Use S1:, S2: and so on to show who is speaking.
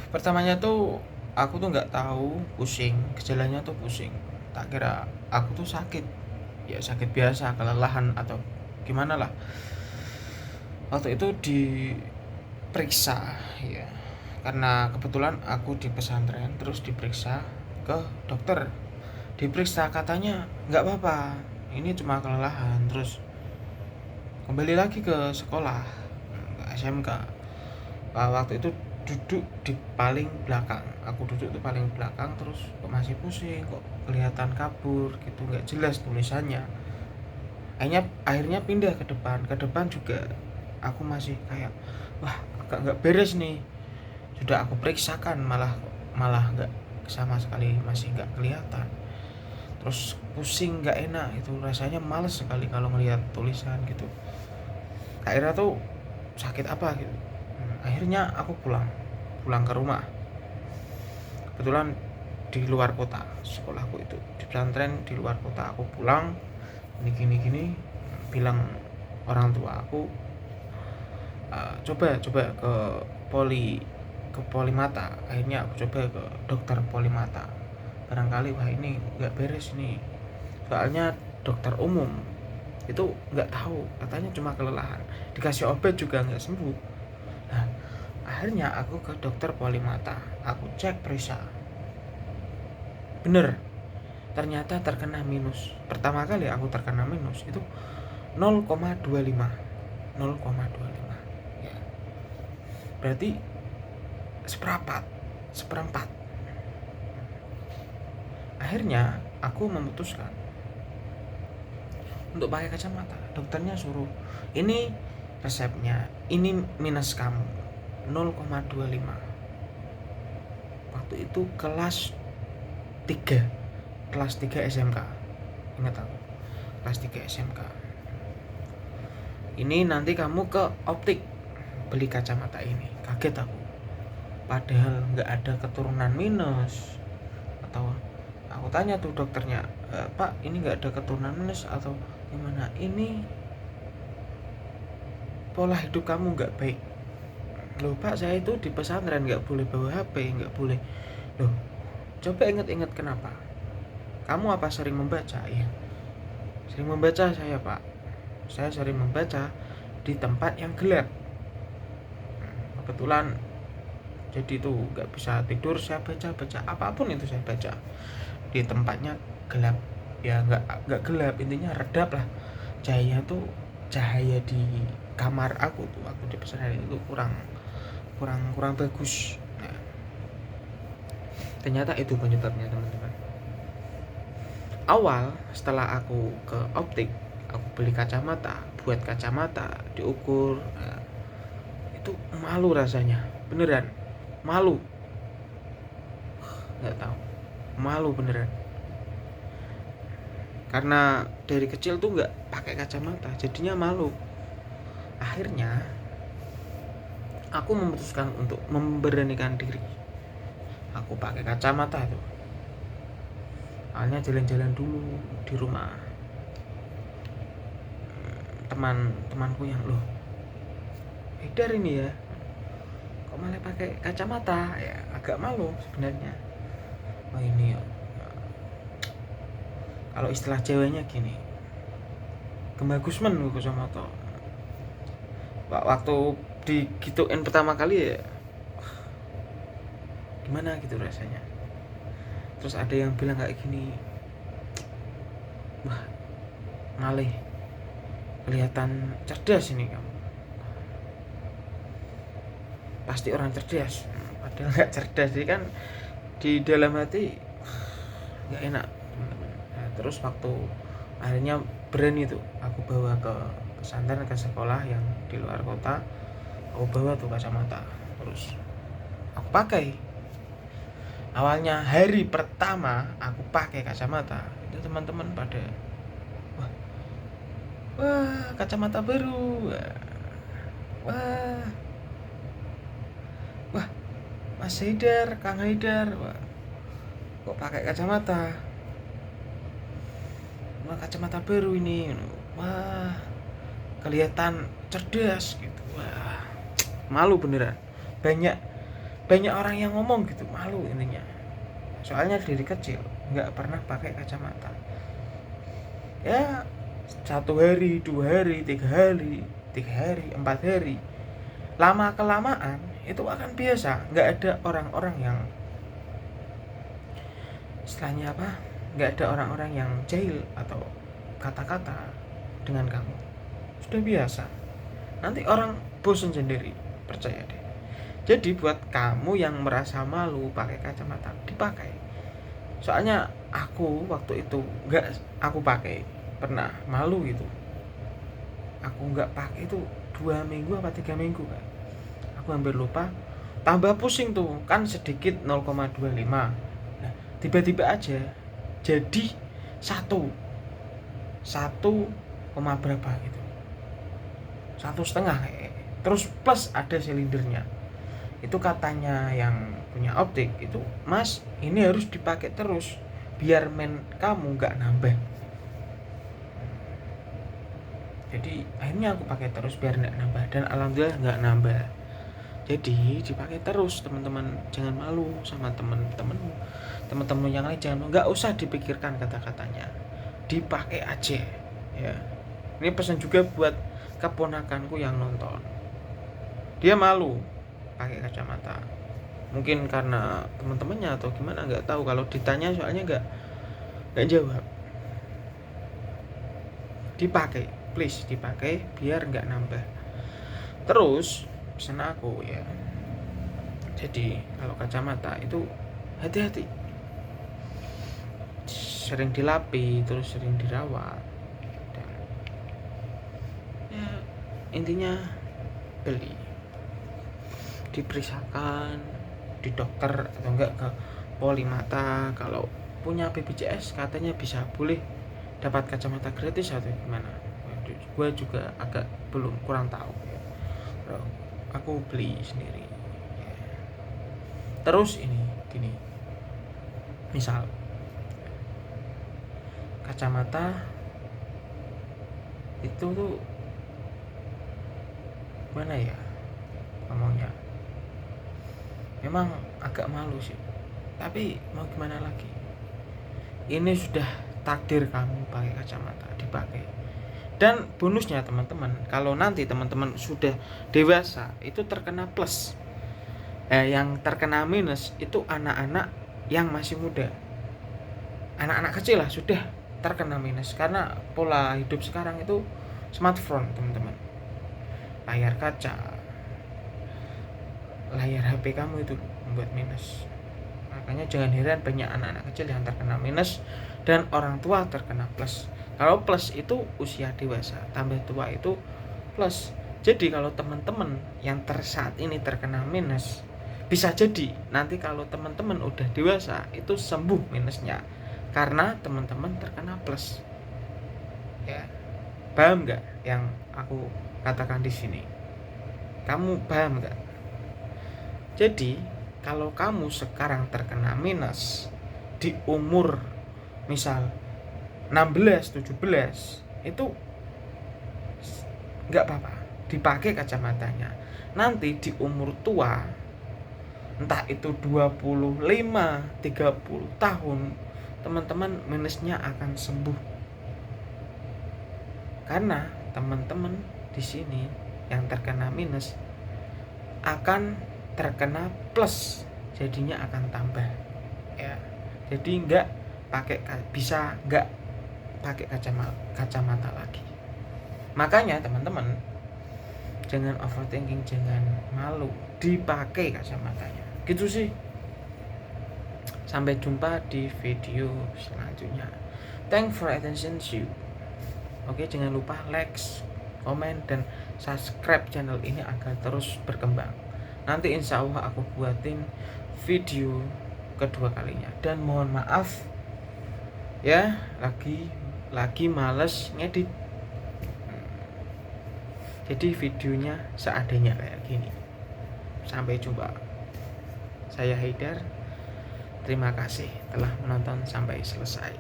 S1: Pertamanya tuh aku tuh nggak tahu pusing, gejalanya tuh pusing. Tak kira aku tuh sakit, ya sakit biasa, kelelahan atau gimana lah. Waktu itu diperiksa, ya, karena kebetulan aku di pesantren, terus diperiksa ke dokter. Diperiksa, katanya nggak apa-apa, ini cuma kelelahan. Terus kembali lagi ke sekolah, ke SMK. Waktu itu duduk di paling belakang, aku duduk di paling belakang. Terus kok masih pusing, kok kelihatan kabur gitu, nggak jelas tulisannya. Akhirnya pindah ke depan juga aku masih kayak, wah, agak nggak beres nih. Sudah aku periksakan, malah malah nggak, sama sekali masih nggak kelihatan. Terus pusing, nggak enak, itu rasanya males sekali kalau melihat tulisan gitu. Akhirnya tuh sakit apa gitu. Akhirnya aku pulang pulang ke rumah. Kebetulan di luar kota sekolahku, itu di pesantren di luar kota. Aku pulang, gini bilang orang tua aku, coba poli ke polimata. Akhirnya aku coba ke dokter polimata, barangkali wah ini nggak beres nih. Soalnya dokter umum itu nggak tahu, katanya cuma kelelahan, dikasih obat juga nggak sembuh. Nah, akhirnya aku ke dokter polimata, aku cek periksa, bener, ternyata terkena minus. Pertama kali aku terkena minus itu 0,25, 0,25, ya, berarti seperempat. Akhirnya aku memutuskan untuk pakai kacamata. Dokternya suruh, ini resepnya, ini minus kamu 0,25. Waktu itu kelas 3 SMK, ingat aku, kelas 3 SMK. Ini nanti kamu ke optik beli kacamata ini. Kaget aku, padahal nggak ada keturunan minus. Atau aku tanya tuh dokternya, Pak, ini nggak ada keturunan minus atau gimana? Ini pola hidup kamu nggak baik. Loh Pak, saya itu di pesantren nggak boleh bawa HP, nggak boleh. Loh, coba inget-inget kenapa? Kamu apa sering membaca? Iya, sering membaca saya Pak. Saya sering membaca di tempat yang gelap. Kebetulan jadi tuh nggak bisa tidur, saya baca apapun itu saya baca di tempatnya gelap. Ya nggak gelap, intinya redap lah. Cahaya di kamar aku tuh waktu di pesantren itu kurang kurang kurang bagus. Nah, ternyata itu penyebabnya teman-teman. Awal setelah aku ke optik, aku beli kacamata, buat kacamata, diukur, nah, itu malu rasanya, beneran malu, nggak tahu, malu beneran. Karena dari kecil tuh nggak pakai kacamata, jadinya malu. Akhirnya aku memutuskan untuk memberanikan diri. Aku pakai kacamata tuh. Awalnya jalan-jalan dulu di rumah teman-temanku yang, loh, Haidar ini ya, kok malah pakai kacamata, ya agak malu sebenarnya. Oh ini ya, kalau istilah ceweknya gini, gembagusmen kacamata. Waktu digituin pertama kali ya gimana gitu rasanya. Terus ada yang bilang kayak gini, wah, ngalih, kelihatan cerdas ini kamu, pasti orang cerdas. Padahal nggak cerdas, jadi kan di dalam hati nggak enak teman-teman. Nah, terus waktu akhirnya berani tuh aku bawa ke pesantren, ke sekolah yang di luar kota. Aku bawa tuh kacamata, terus aku pakai. Awalnya hari pertama aku pakai kacamata, itu teman-teman pada, wah, wah, kacamata baru, wah, wah, Mas Haidar, Kang Haidar, wah, kok pakai kacamata, wah, kacamata baru ini, wah, kelihatan cerdas gitu. Wah, malu beneran. Banyak banyak orang yang ngomong gitu, malu intinya. Soalnya dari kecil nggak pernah pakai kacamata. Ya 1 hari, 2 hari, 3 hari, 4 hari, lama kelamaan itu akan biasa. Nggak ada orang-orang yang istilahnya apa, nggak ada orang-orang yang jahil atau kata-kata dengan kamu. Sudah biasa, nanti orang bosan sendiri, percaya deh. Jadi buat kamu yang merasa malu pakai kacamata, dipakai. Soalnya aku waktu itu nggak aku pakai, pernah malu gitu. Aku nggak pakai itu 2 minggu apa 3 minggu kan. Aku hampir lupa. Tambah pusing tuh, kan sedikit 0,25. Nah, tiba-tiba aja jadi satu berapa gitu, 1,5 terus plus ada silindernya. Itu katanya yang punya optik itu, mas ini harus dipakai terus biar men kamu nggak nambah. Jadi akhirnya aku pakai terus biar nggak nambah, dan alhamdulillah nggak nambah. Jadi dipakai terus teman-teman, jangan malu sama teman-teman yang lain, jangan, nggak usah dipikirkan kata-katanya, dipakai aja ya. Ini pesan juga buat keponakanku yang nonton, dia malu pakai kacamata, mungkin karena teman-temannya atau gimana, nggak tahu. Kalau ditanya soalnya nggak jawab. Dipakai, please dipakai biar nggak nambah. Terus pesan aku ya, jadi kalau kacamata itu hati-hati, sering dilapi, terus sering dirawat, dan ya intinya beli, diperiksakan di dokter atau enggak ke Polimata. Kalau punya BPJS katanya bisa, boleh dapat kacamata gratis atau gimana. Gue juga agak kurang tahu ya. Aku beli sendiri ya. Terus ini gini, misal kacamata itu tuh mana ya ngomongnya, memang agak malu sih, tapi mau gimana lagi, ini sudah takdir kamu pakai kacamata, dipakai. Dan bonusnya teman-teman, kalau nanti teman-teman sudah dewasa itu terkena plus, yang terkena minus itu anak-anak yang masih muda, anak-anak kecil lah sudah terkena minus, karena pola hidup sekarang itu smartphone teman-teman, layar kaca, layar HP kamu itu membuat minus. Makanya jangan heran banyak anak-anak kecil yang terkena minus dan orang tua terkena plus. Kalau plus itu usia dewasa, tambah tua itu plus. Jadi kalau teman-teman yang saat ini terkena minus, bisa jadi nanti kalau teman-teman udah dewasa itu sembuh minusnya, karena teman-teman terkena plus. Ya, paham nggak yang aku katakan di sini? Kamu paham nggak? Jadi kalau kamu sekarang terkena minus di umur misal 16, 17, itu nggak apa-apa, dipakai kacamatanya. Nanti di umur tua, entah itu 25, 30 tahun, teman-teman minusnya akan sembuh. Karena teman-teman di sini yang terkena minus akan terkena plus, jadinya akan tambah ya. Jadi bisa nggak pakai kacamata lagi. Makanya teman-teman jangan overthinking, jangan malu, dipakai kacamatanya. Gitu sih. Sampai jumpa di video selanjutnya. Thanks for attention, see you. Oke, jangan lupa like, komen, dan subscribe channel ini agar terus berkembang. Nanti insya Allah aku buatin video kedua kalinya. Dan mohon maaf ya, lagi males ngedit. Jadi videonya seadanya kayak gini. Sampai jumpa. Saya Haidar. Terima kasih telah menonton sampai selesai.